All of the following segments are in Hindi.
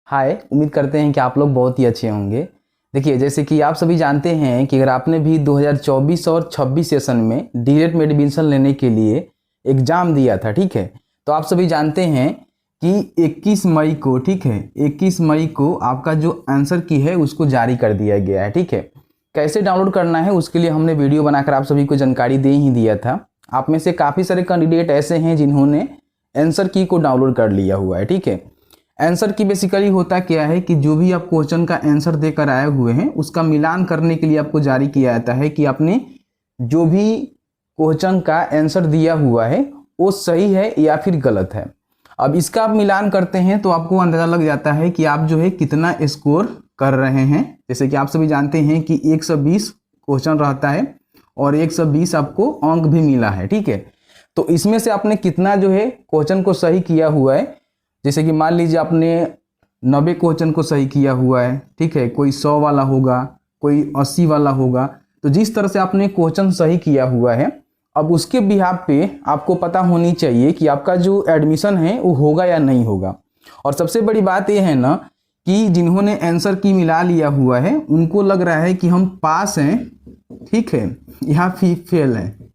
हाय, उम्मीद करते हैं कि आप लोग बहुत ही अच्छे होंगे। देखिए, जैसे कि आप सभी जानते हैं कि अगर आपने भी 2024 और 26 सेशन में डीएलएड में एडमिशन लेने के लिए एग्ज़ाम दिया था, ठीक है, तो आप सभी जानते हैं कि 21 मई को, ठीक है, 21 मई को आपका जो आंसर की है उसको जारी कर दिया गया है, ठीक है। कैसे डाउनलोड करना है उसके लिए हमने वीडियो बनाकर आप सभी को जानकारी दे ही दिया था। आप में से काफ़ी सारे कैंडिडेट ऐसे हैं जिन्होंने आंसर की को डाउनलोड कर लिया हुआ है, ठीक है। आंसर की बेसिकली होता क्या है कि जो भी आप क्वेश्चन का आंसर देकर आए हुए हैं उसका मिलान करने के लिए आपको जारी किया जाता है कि आपने जो भी क्वेश्चन का आंसर दिया हुआ है वो सही है या फिर गलत है। अब इसका आप मिलान करते हैं तो आपको अंदाज़ा लग जाता है कि आप जो है कितना स्कोर कर रहे हैं। जैसे कि आप सभी जानते हैं कि 120 क्वेश्चन रहता है और 120 आपको अंक भी मिला है, ठीक है। तो इसमें से आपने कितना जो है क्वेश्चन को सही किया हुआ है। जैसे कि मान लीजिए आपने 90 क्वेश्चन को सही किया हुआ है, ठीक है, कोई 100 वाला होगा, कोई 80 वाला होगा। तो जिस तरह से आपने क्वेश्चन सही किया हुआ है, अब उसके बिहाफ पे आपको पता होनी चाहिए कि आपका जो एडमिशन है वो होगा या नहीं होगा। और सबसे बड़ी बात ये है ना कि जिन्होंने आंसर की मिला लिया हुआ है उनको लग रहा है कि हम पास हैं, ठीक है, या फिर फेल हैं।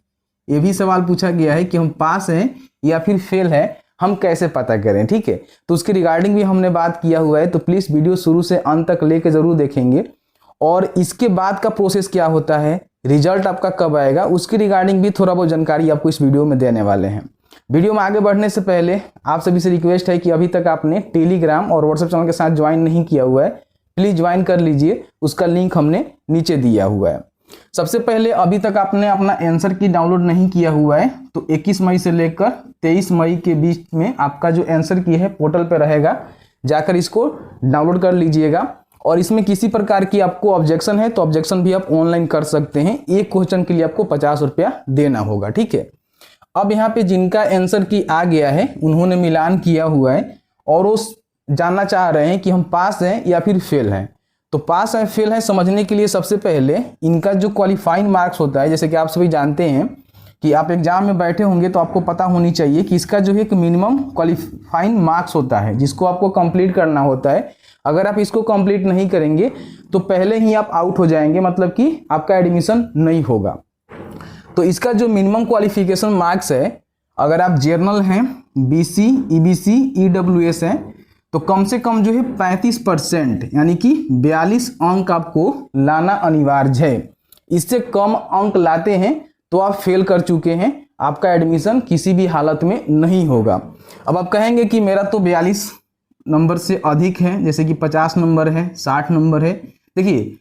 ये भी सवाल पूछा गया है कि हम पास हैं या फिर फेल है, हम कैसे पता करें, ठीक है। तो उसके रिगार्डिंग भी हमने बात किया हुआ है, तो प्लीज़ वीडियो शुरू से अंत तक लेके ज़रूर देखेंगे। और इसके बाद का प्रोसेस क्या होता है, रिजल्ट आपका कब आएगा, उसके रिगार्डिंग भी थोड़ा बहुत जानकारी आपको इस वीडियो में देने वाले हैं। वीडियो में आगे बढ़ने से पहले आप सभी से रिक्वेस्ट है कि अभी तक आपने टेलीग्राम और व्हाट्सएप चैनल के साथ ज्वाइन नहीं किया हुआ है, प्लीज़ ज्वाइन कर लीजिए, उसका लिंक हमने नीचे दिया हुआ है। सबसे पहले अभी तक आपने अपना आंसर की डाउनलोड नहीं किया हुआ है तो 21 मई से लेकर 23 मई के बीच में आपका जो आंसर की है पोर्टल पे रहेगा, जाकर इसको डाउनलोड कर लीजिएगा। और इसमें किसी प्रकार की आपको ऑब्जेक्शन है तो ऑब्जेक्शन भी आप ऑनलाइन कर सकते हैं। एक क्वेश्चन के लिए आपको 50 रुपया देना होगा, ठीक है। अब यहाँ पे जिनका आंसर की आ गया है उन्होंने मिलान किया हुआ है और वो जानना चाह रहे हैं कि हम पास हैं या फिर फेल हैं। तो पास है फेल है समझने के लिए सबसे पहले इनका जो क्वालिफाइंग मार्क्स होता है, जैसे कि आप सभी जानते हैं कि आप एग्जाम में बैठे होंगे तो आपको पता होनी चाहिए कि इसका जो है एक मिनिमम क्वालिफाइंग मार्क्स होता है जिसको आपको कंप्लीट करना होता है। अगर आप इसको कंप्लीट नहीं करेंगे तो पहले ही आप आउट हो जाएंगे, मतलब कि आपका एडमिशन नहीं होगा। तो इसका जो मिनिमम क्वालिफिकेशन मार्क्स है, अगर आप जर्नल हैं, BC, EBC, EWS हैं, तो कम से कम जो है 35% यानी कि 42 अंक आपको लाना अनिवार्य है। इससे कम अंक लाते हैं तो आप फेल कर चुके हैं, आपका एडमिशन किसी भी हालत में नहीं होगा। अब आप कहेंगे कि मेरा तो 42 नंबर से अधिक है, जैसे कि 50 नंबर है, 60 नंबर है। देखिए,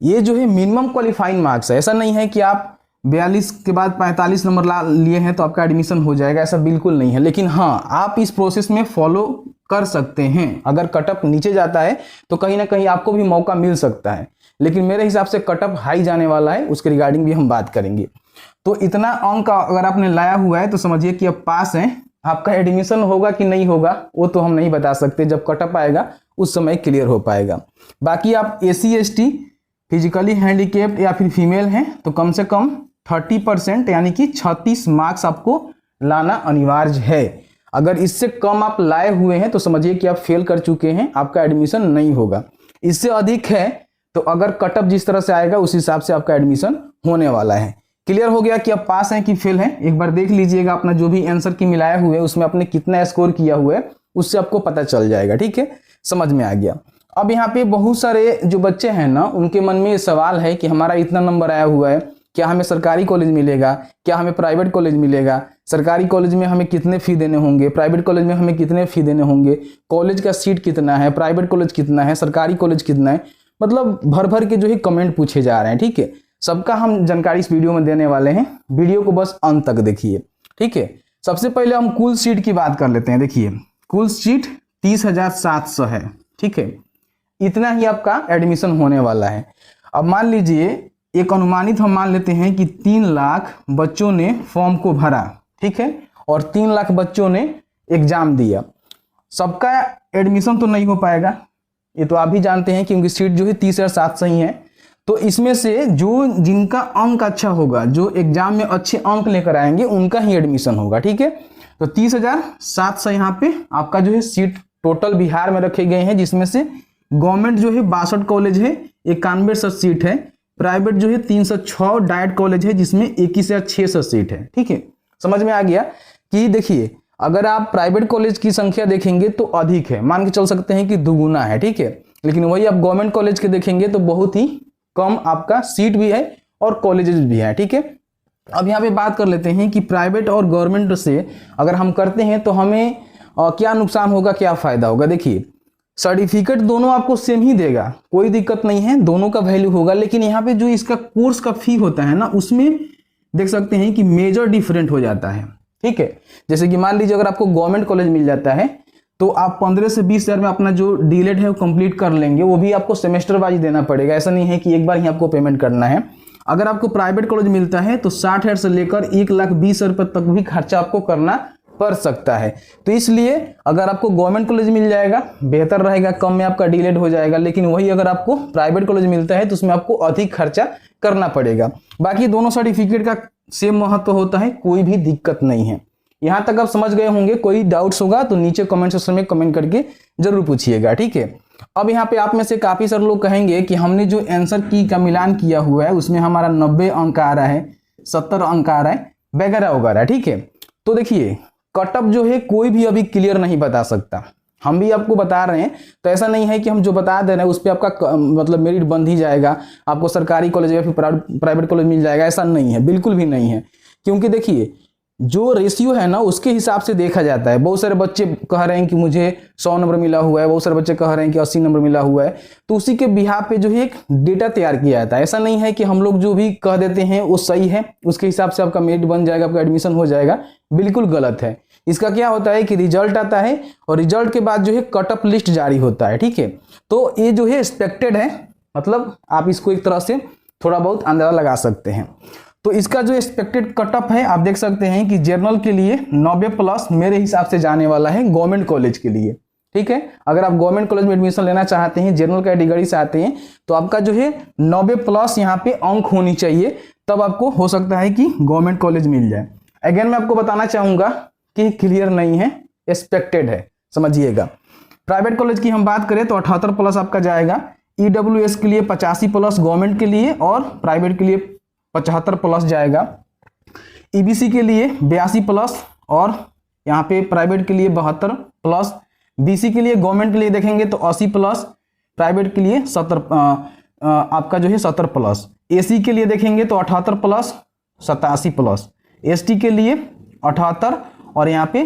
ये जो है मिनिमम क्वालिफाइंग मार्क्स है। ऐसा नहीं है कि आप 42 के बाद 45 नंबर ला लिए हैं तो आपका एडमिशन हो जाएगा, ऐसा बिल्कुल नहीं है। लेकिन हाँ, आप इस प्रोसेस में फॉलो कर सकते हैं। अगर कटअप नीचे जाता है तो कहीं ना कहीं आपको भी मौका मिल सकता है, लेकिन मेरे हिसाब से कटअप हाई जाने वाला है, उसके रिगार्डिंग भी हम बात करेंगे। तो इतना अंक अगर आपने लाया हुआ है तो समझिए कि अब पास हैं। आपका एडमिशन होगा कि नहीं होगा वो तो हम नहीं बता सकते, जब कटअप आएगा उस समय क्लियर हो पाएगा। बाकी आप SC ST, फिजिकली हैंडीकेप्ड या फिर फीमेल हैं तो कम से कम 30% यानी कि 36 मार्क्स आपको लाना अनिवार्य है। अगर इससे कम आप लाए हुए हैं तो समझिए कि आप फेल कर चुके हैं, आपका एडमिशन नहीं होगा। इससे अधिक है तो अगर कटअप जिस तरह से आएगा उस हिसाब से आपका एडमिशन होने वाला है। क्लियर हो गया कि आप पास हैं कि फेल हैं। एक बार देख लीजिएगा अपना जो भी आंसर की मिलाए हुए हैं उसमें आपने कितना स्कोर किया हुआ है, उससे आपको पता चल जाएगा, ठीक है, समझ में आ गया। अब यहाँ पे बहुत सारे जो बच्चे हैं ना, उनके मन में सवाल है कि हमारा इतना नंबर आया हुआ है, क्या हमें सरकारी कॉलेज मिलेगा, क्या हमें प्राइवेट कॉलेज मिलेगा, सरकारी कॉलेज में हमें कितने फ़ी देने होंगे, प्राइवेट कॉलेज में हमें कितने फ़ी देने होंगे, कॉलेज का सीट कितना है, प्राइवेट कॉलेज कितना है, सरकारी कॉलेज कितना है, मतलब भर भर के जो है कमेंट पूछे जा रहे हैं, ठीक है। सबका हम जानकारी इस वीडियो में देने वाले हैं, वीडियो को बस अंत तक देखिए, ठीक है। सबसे पहले हम कुल सीट की बात कर लेते हैं। देखिए, कुल सीट 30,700 है, ठीक है, इतना ही आपका एडमिशन होने वाला है। अब मान लीजिए एक अनुमानित हम मान लेते हैं कि 3 लाख बच्चों ने फॉर्म को भरा, ठीक है, और 3 लाख बच्चों ने एग्जाम दिया। सबका एडमिशन तो नहीं हो पाएगा, ये तो आप भी जानते हैं कि उनकी सीट जो है 30,700 ही है। तो इसमें से जो जिनका अंक अच्छा होगा, जो एग्जाम में अच्छे अंक लेकर आएंगे, उनका ही एडमिशन होगा, ठीक है। तो 30,700 यहाँ पे आपका जो है सीट टोटल बिहार में रखे गए हैं, जिसमें से गवर्नमेंट जो है 62 कॉलेज है, 91 सीट है, प्राइवेट जो है 306 डाइट कॉलेज है जिसमें 21,600 सीट है। ठीक है, समझ में आ गया कि देखिए अगर आप प्राइवेट कॉलेज की संख्या देखेंगे तो अधिक है, मान के चल सकते हैं कि दुगुना है। ठीक है, लेकिन वही आप गवर्नमेंट कॉलेज के देखेंगे तो बहुत ही कम आपका सीट भी है और कॉलेजेस भी है। ठीक है, अब यहाँ पे बात कर लेते हैं कि प्राइवेट और गवर्नमेंट से अगर हम करते हैं तो हमें क्या नुकसान होगा, क्या फायदा होगा। देखिए सर्टिफिकेट दोनों आपको सेम ही देगा, कोई दिक्कत नहीं है, दोनों का वैल्यू होगा, लेकिन यहाँ पे जो इसका कोर्स का फी होता है ना, उसमें देख सकते हैं कि मेजर डिफरेंट हो जाता है। ठीक है, जैसे कि मान लीजिए अगर आपको गवर्नमेंट कॉलेज मिल जाता है तो आप 15 से 20 हज़ार में अपना जो डीलेट है वो कंप्लीट कर लेंगे, वो भी आपको सेमेस्टर वाइज देना पड़ेगा, ऐसा नहीं है कि एक बार ही आपको पेमेंट करना है। अगर आपको प्राइवेट कॉलेज मिलता है तो 60,000 से लेकर 1,20,000 रुपये तक भी खर्चा आपको करना पड़ सकता है। तो इसलिए अगर आपको गवर्नमेंट कॉलेज मिल जाएगा बेहतर रहेगा, कम में आपका डीलेट हो जाएगा, लेकिन वही अगर आपको प्राइवेट कॉलेज मिलता है तो उसमें आपको अधिक खर्चा करना पड़ेगा। बाकी दोनों सर्टिफिकेट का सेम महत्व होता है, कोई भी दिक्कत नहीं है। यहां तक आप समझ गए होंगे, कोई डाउट्स होगा तो नीचे कमेंट सेक्शन में कमेंट करके जरूर पूछिएगा। ठीक है, अब यहाँ पे आप में से काफी सारे लोग कहेंगे कि हमने जो आंसर की का मिलान किया हुआ है उसमें हमारा 90 अंक आ रहा है, 70 अंक आ रहा है, वगैरह वगैरह। ठीक है, तो देखिए कटअप जो है कोई भी अभी क्लियर नहीं बता सकता, हम भी आपको बता रहे हैं, तो ऐसा नहीं है कि हम जो बता दे रहे हैं उस पर आपका मतलब मेरिट बंद ही जाएगा, आपको सरकारी कॉलेज या फिर प्राइवेट कॉलेज मिल जाएगा, ऐसा नहीं है, बिल्कुल भी नहीं है। क्योंकि देखिए जो रेशियो है ना उसके हिसाब से देखा जाता है। बहुत सारे बच्चे कह रहे हैं कि मुझे 100 नंबर मिला हुआ है, बहुत सारे बच्चे कह रहे हैं कि 80 नंबर मिला हुआ है, तो उसी के बिहाफ पे जो है एक डेटा तैयार किया जाता है। ऐसा नहीं है कि हम लोग जो भी कह देते हैं वो सही है, उसके हिसाब से आपका मेरिट बन जाएगा, आपका एडमिशन हो जाएगा, बिल्कुल गलत है। इसका क्या होता है कि रिजल्ट आता है और रिजल्ट के बाद जो है कटअप लिस्ट जारी होता है। ठीक है, तो ये जो है एक्सपेक्टेड है, मतलब आप इसको एक तरह से थोड़ा बहुत अंदाजा लगा सकते हैं। तो इसका जो एक्सपेक्टेड कटअप है आप देख सकते हैं कि जनरल के लिए 90+ मेरे हिसाब से जाने वाला है गवर्नमेंट कॉलेज के लिए। ठीक है, अगर आप गवर्नमेंट कॉलेज में एडमिशन लेना चाहते हैं, जनरल कैटेगरी से आते हैं, तो आपका जो है 90+ यहाँ पे अंक होनी चाहिए, तब आपको हो सकता है कि गवर्नमेंट कॉलेज मिल जाए। अगेन मैं आपको बताना चाहूंगा कि क्लियर नहीं है, एक्सपेक्टेड है, समझिएगा। प्राइवेट कॉलेज की हम बात करें तो 78+ आपका जाएगा, EWS के लिए 85+ गवर्नमेंट के लिए और प्राइवेट के लिए 75+ जाएगा, EBC के लिए 82+ और यहाँ पे प्राइवेट के लिए 72+, BC के लिए गवर्नमेंट के लिए देखेंगे तो 80+, प्राइवेट के लिए 70 आपका जो है 70+, AC के लिए देखेंगे तो 78+, 87+, ST के लिए 78 और यहाँ पे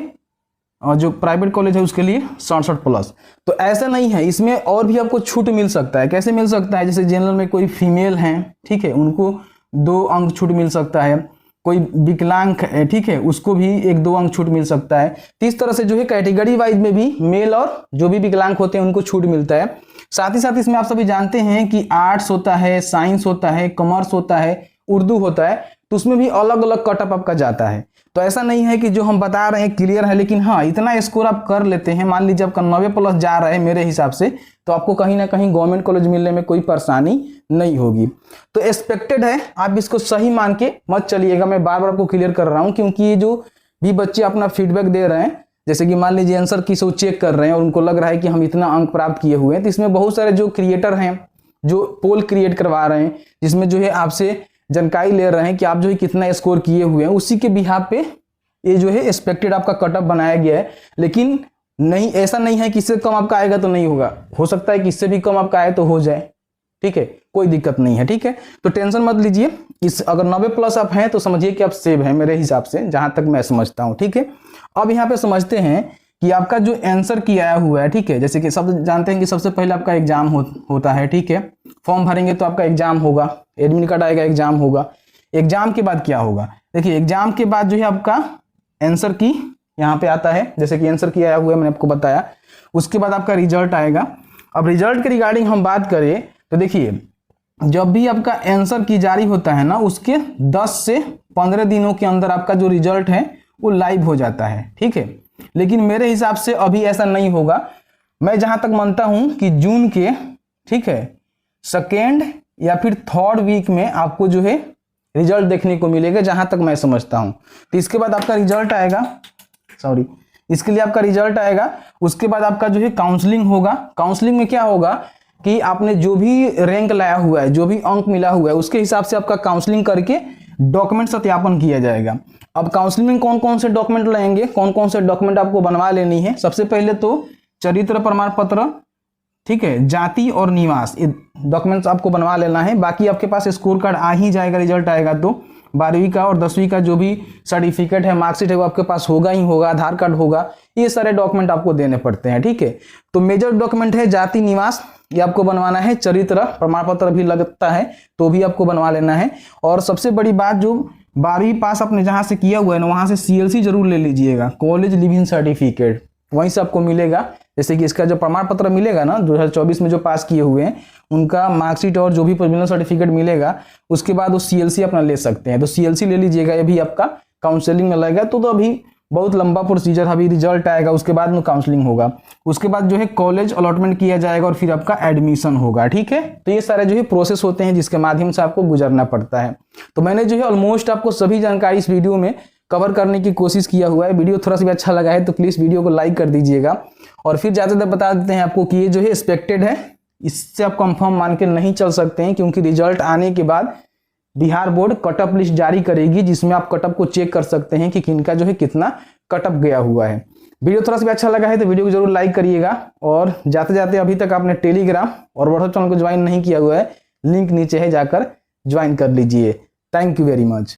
जो प्राइवेट कॉलेज है उसके लिए 67+। तो ऐसा नहीं है, इसमें और भी आपको छूट मिल सकता है। कैसे मिल सकता है, जैसे जनरल में कोई फीमेल हैं, ठीक है, उनको 2 अंक छूट मिल सकता है, कोई विकलांग है, ठीक है, उसको भी 1-2 अंक छूट मिल सकता है। तो इस तरह से जो है कैटेगरी वाइज में भी मेल और जो भी विकलांग होते हैं उनको छूट मिलता है। साथ ही साथ इसमें आप सभी जानते हैं कि आर्ट्स होता है, साइंस होता है, कॉमर्स होता है, उर्दू होता है, तो उसमें भी अलग अलग कटअप आपका जाता है। तो ऐसा नहीं है कि जो हम बता रहे हैं क्लियर है, लेकिन हाँ इतना स्कोर आप कर लेते हैं, मान लीजिए आपका 90+ जा रहा है मेरे हिसाब से, तो आपको कहीं ना कहीं गवर्नमेंट कॉलेज मिलने में कोई परेशानी नहीं होगी। तो एक्सपेक्टेड है, आप इसको सही मान के मत चलिएगा, मैं बार बार आपको क्लियर कर रहा हूँ, क्योंकि ये जो भी बच्चे अपना फीडबैक दे रहे हैं, जैसे कि मान लीजिए आंसर की सो चेक कर रहे हैं और उनको लग रहा है कि हम इतना अंक प्राप्त किए हुए हैं, तो इसमें बहुत सारे जो क्रिएटर हैं जो पोल क्रिएट करवा रहे हैं, जिसमें जो है आपसे जानकारी ले रहे हैं कि आप जो है कितना स्कोर किए हुए हैं, उसी के बिहाफ पे ये जो है एक्सपेक्टेड आपका कटअप बनाया गया है। लेकिन नहीं, ऐसा नहीं है कि इससे कम आपका आएगा तो नहीं होगा, हो सकता है कि इससे भी कम आपका आए तो हो जाए। ठीक है, कोई दिक्कत नहीं है। ठीक है, तो टेंशन मत लीजिए, इस अगर 90+ आप हैं तो समझिए कि आप सेव हैं मेरे हिसाब से, जहां तक मैं समझता हूं। ठीक है, अब यहाँ पे समझते हैं कि आपका जो आंसर की आया हुआ है, ठीक है, जैसे कि सब जानते हैं कि सबसे पहले आपका एग्जाम होता है। ठीक है, फॉर्म भरेंगे तो आपका एग्जाम होगा, एडमिट कार्ड आएगा, एग्जाम होगा। एग्जाम के बाद क्या होगा, देखिए एग्जाम के बाद जो है आपका आंसर की यहाँ पे आता है, जैसे कि आंसर की आया हुआ है मैंने आपको बताया, उसके बाद आपका रिजल्ट आएगा। अब रिजल्ट के रिगार्डिंग हम बात करें तो देखिए जब भी आपका आंसर की जारी होता है ना, उसके 10 से 15 दिनों के अंदर आपका जो रिजल्ट है वो लाइव हो जाता है। ठीक है, लेकिन मेरे हिसाब से अभी ऐसा नहीं होगा। मैं जहां तक मानता हूं कि जून के, ठीक है, 2nd या फिर 3rd वीक में आपको जो है रिजल्ट देखने को मिलेगा, जहां तक मैं समझता हूं। तो इसके बाद आपका रिजल्ट आएगा, इसके लिए आपका रिजल्ट आएगा। उसके बाद आपका जो है काउंसलिंग होगा। काउंसलिंग में क्या होगा कि आपने जो भी रैंक लाया हुआ है, जो भी अंक मिला हुआ है, उसके हिसाब से आपका काउंसलिंग करके डॉक्यूमेंट सत्यापन किया जाएगा। अब काउंसलिंग में कौन कौन से डॉक्यूमेंट लाएंगे, कौन कौन से डॉक्यूमेंट आपको बनवा लेनी है। सबसे पहले तो चरित्र प्रमाण पत्र, ठीक है, जाति और निवास, ये डॉक्यूमेंट्स आपको बनवा लेना है। बाकी आपके पास स्कोर कार्ड आ ही जाएगा, रिजल्ट आएगा तो 12वीं का और 10वीं का जो भी सर्टिफिकेट है, मार्कशीट है, वो आपके पास होगा ही होगा, आधार कार्ड होगा, ये सारे डॉक्यूमेंट आपको देने पड़ते हैं, ठीक है। तो मेजर डॉक्यूमेंट है जाति निवास, ये आपको बनवाना है। चरित्र प्रमाण पत्र भी लगता है तो भी आपको बनवा लेना है। और सबसे बड़ी बात, जो 12वीं पास आपने जहां से किया हुआ है ना, वहां से CLC जरूर ले लीजिएगा, कॉलेज लिविंग सर्टिफिकेट, वहीं से आपको मिलेगा। जैसे कि इसका जो प्रमाण पत्र मिलेगा ना 2024 में जो पास किए हुए हैं, उनका मार्कशीट और जो भी प्रोविजनल सर्टिफिकेट मिलेगा, उसके बाद वो CLC अपना ले सकते हैं। तो CLC ले लीजिएगा, ये भी आपका काउंसलिंग में लगेगा। तो अभी बहुत लंबा प्रोसीजर, अभी रिजल्ट आएगा, उसके बाद में काउंसलिंग होगा, उसके बाद जो है कॉलेज अलॉटमेंट किया जाएगा और फिर आपका एडमिशन होगा, ठीक है। तो ये सारे जो है प्रोसेस होते हैं जिसके माध्यम से आपको गुजरना पड़ता है। तो मैंने जो है ऑलमोस्ट आपको सभी जानकारी इस वीडियो में कवर करने की कोशिश किया हुआ है। वीडियो थोड़ा सा भी अच्छा लगा है तो प्लीज़ वीडियो को लाइक कर दीजिएगा। और फिर ज़्यादातर बता देते हैं आपको कि ये जो है एक्सपेक्टेड है, इससे आप कंफर्म मान के नहीं चल सकते हैं, क्योंकि रिजल्ट आने के बाद बिहार बोर्ड कटअप लिस्ट जारी करेगी, जिसमें आप कटअप को चेक कर सकते हैं कि किनका जो है कितना कटअप गया हुआ है। वीडियो थोड़ा सा भी अच्छा लगा है तो वीडियो को जरूर लाइक करिएगा। और जाते जाते अभी तक आपने टेलीग्राम और व्हाट्सएप चैनल को ज्वाइन नहीं किया हुआ है, लिंक नीचे है, जाकर ज्वाइन कर लीजिए। Thank you very much.